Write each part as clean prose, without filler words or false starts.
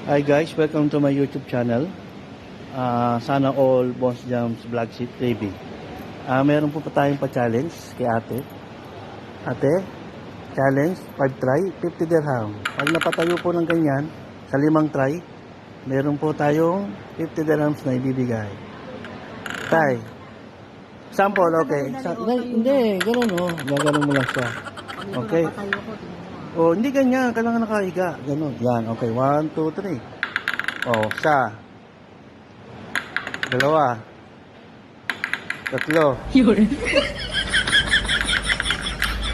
Hi guys, welcome to my YouTube channel. Sana all Boss Jams Vlogship TV. Meron po pa tayong pa-challenge kay ate. Ate, challenge, 5 try, 50 dirham. Pag napatayo po ng ganyan, sa 5 try, meron po tayong 50 dirhams na ibibigay. Tay, sample, okay. Hindi, ganun o. Gaganon mo lang siya. Okay. Oh, hindi ganyan. Kailangan nakahiga. Ganun. Yan. Okay. 1, 2, 3. Oh, isa. Dalawa. Tatlo. Yun.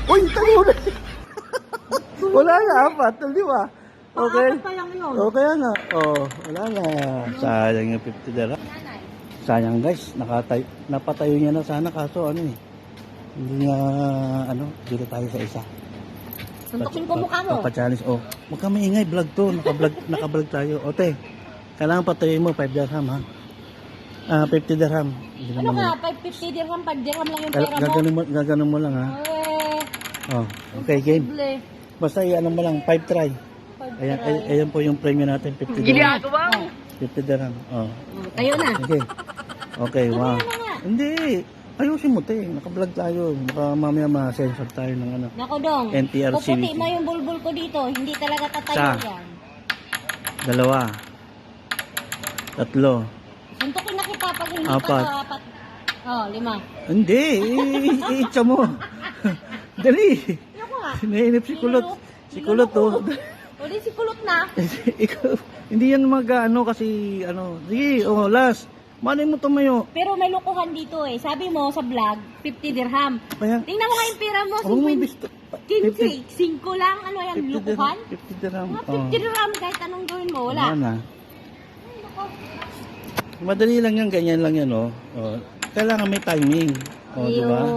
Uy, talo na. Wala na. 4. Di ba? Okay. Okay na. Oh, wala na. Sayang yung 50 dirham. Sayang guys. Napatayo niya na sana. Kaso ano eh. Hindi niya dito tayo sa isa. Suntukin ko mukha mo. Papa-challenge. Oh, huwag ka maingay. Vlog to. Naka-vlog tayo. O, te. Kailangan patayin mo. 5 dirham, ha? 50 dirham. Ano nga? 550 dirham, 5 dirham lang yung pera mo. Gaganon mo lang, ha? Oh, okay, game. Basta ano mo lang, 5 try. Ayan po yung premium natin. 50 dirham. 50 dirham. Oh. Tayo na. Okay. Okay, wow. Hindi. Ayusin mo, te. Naka-vlog tayo. Baka mamaya ma-sensor tayo ng ano. Nako dong. NTRC. Puputi mo yung bulbul ko dito. Hindi talaga tatayo yan. 2. 3. Suntukin na kita pag hindi 4. pa 4. Oh, 5. Hindi. I-itcha mo. Dali. Ano nga? Nainip si Kulot. Si Kulot, oh. O di si kulot na. Ikaw, hindi yan mag-ano kasi, sige, oh, last. Malay mo tumayo. Pero may lokohan dito eh. Sabi mo sa vlog, 50 dirham. Kaya, Tingnan mo nga yung pera mo. ako mo bisto. 15, 5 lang. Ano yan? 50 Lukuhan? 50 dirham. Mga 50 dirham kahit anong gawin mo. Wala. Wala na. Madali lang yan, ganyan lang yan, oh. Oh. Kailangan may timing. Oh, di ba?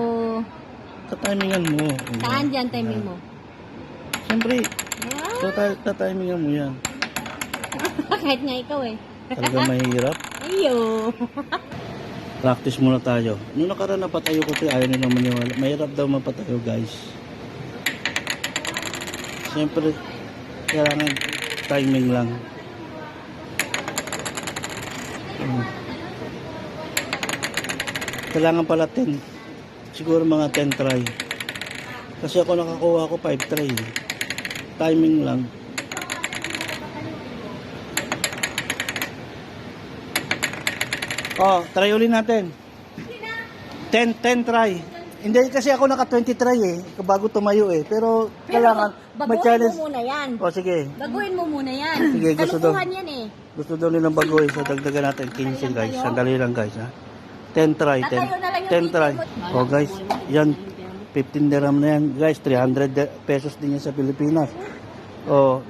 Sa timingan mo. Saan dyan timing mo? Siyempre, ta-timingan mo yan. Kahit nga ikaw eh. Talaga mahirap. Ayo. Practice muna tayo. Nung nakaraan napatayo ko ayaw nilang maniwala. Mahirap daw mapatayo, guys. Siyempre, kailangan timing lang. Kailangan pala 10. Siguro mga 10 try. Kasi ako nakakuha ko 5 try. Timing lang. Oh, try ulit natin. 10 try. Hindi kasi ako naka 20 try eh. Bago tumayo eh. Pero kailangan baguhin mo muna yan. Oh, sige. Baguhin mo muna yan. Sige, Kalukuhan yan eh. Gusto daw nilang baguhin. So, dagdagan natin 15 guys. Sandali lang guys, ha. 10 try. 10 try. Oh guys, yan. 15 dirham na yan. Guys, 300 pesos din yan sa Pilipinas. Oh,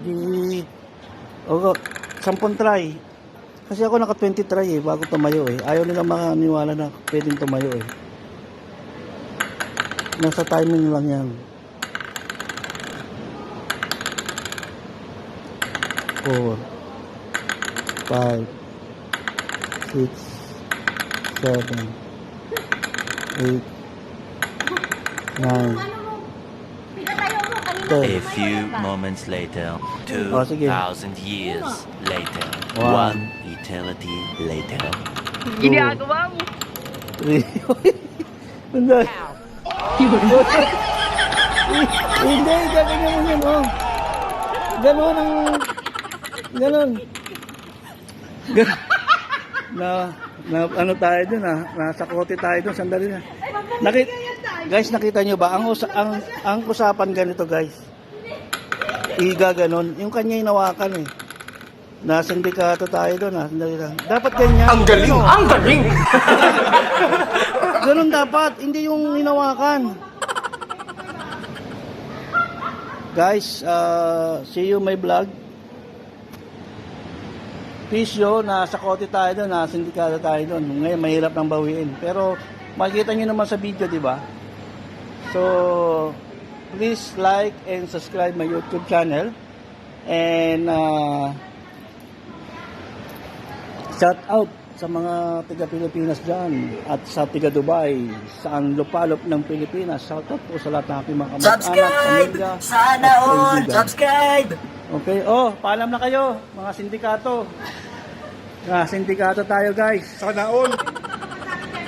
oh, 10 try. Kasi ako naka 20 try eh, bago tumayo eh. Ayaw nilang makaniwala na pwedeng tumayo eh. Nasa timing lang yan. 4, 5, 6, 7, 8, 9, A few moments later, 2,000 years later, Wow. 1 eternity later. Ginagawa mo. 3. Hindi. Hindi, gagawin mo yun, oh. Ganon ang... Ganon. Ano tayo dun, ah. Nasa kote tayo dun, sandali na. Guys, nakita nyo ba? Ang usapan ganito, guys. Iga ganon. Yung kanya inawakan, eh. Nasa sindikato tayo dun, ah. Sandali lang. Dapat ganyan. Ang galing! Ang galing! Ganun dapat, hindi yung hinawakan. Guys, see you my vlog. Pisyo, nasa kote tayo doon, nasa sindikato tayo doon. Ngayon, mahirap nang bawiin. Pero, makikita nyo naman sa video, di ba? So, please like and subscribe my YouTube channel. And, sa mga taga-Pilipinas dyan at sa taga-Dubai, sa ang lupalop ng Pilipinas. Shoutout po sa lahat ng aking mga kamag-anak, pamilya, Sana at all! kaibigan. Subscribe! Okay, paalam na kayo, mga sindikato. Sindikato tayo guys. Sana all!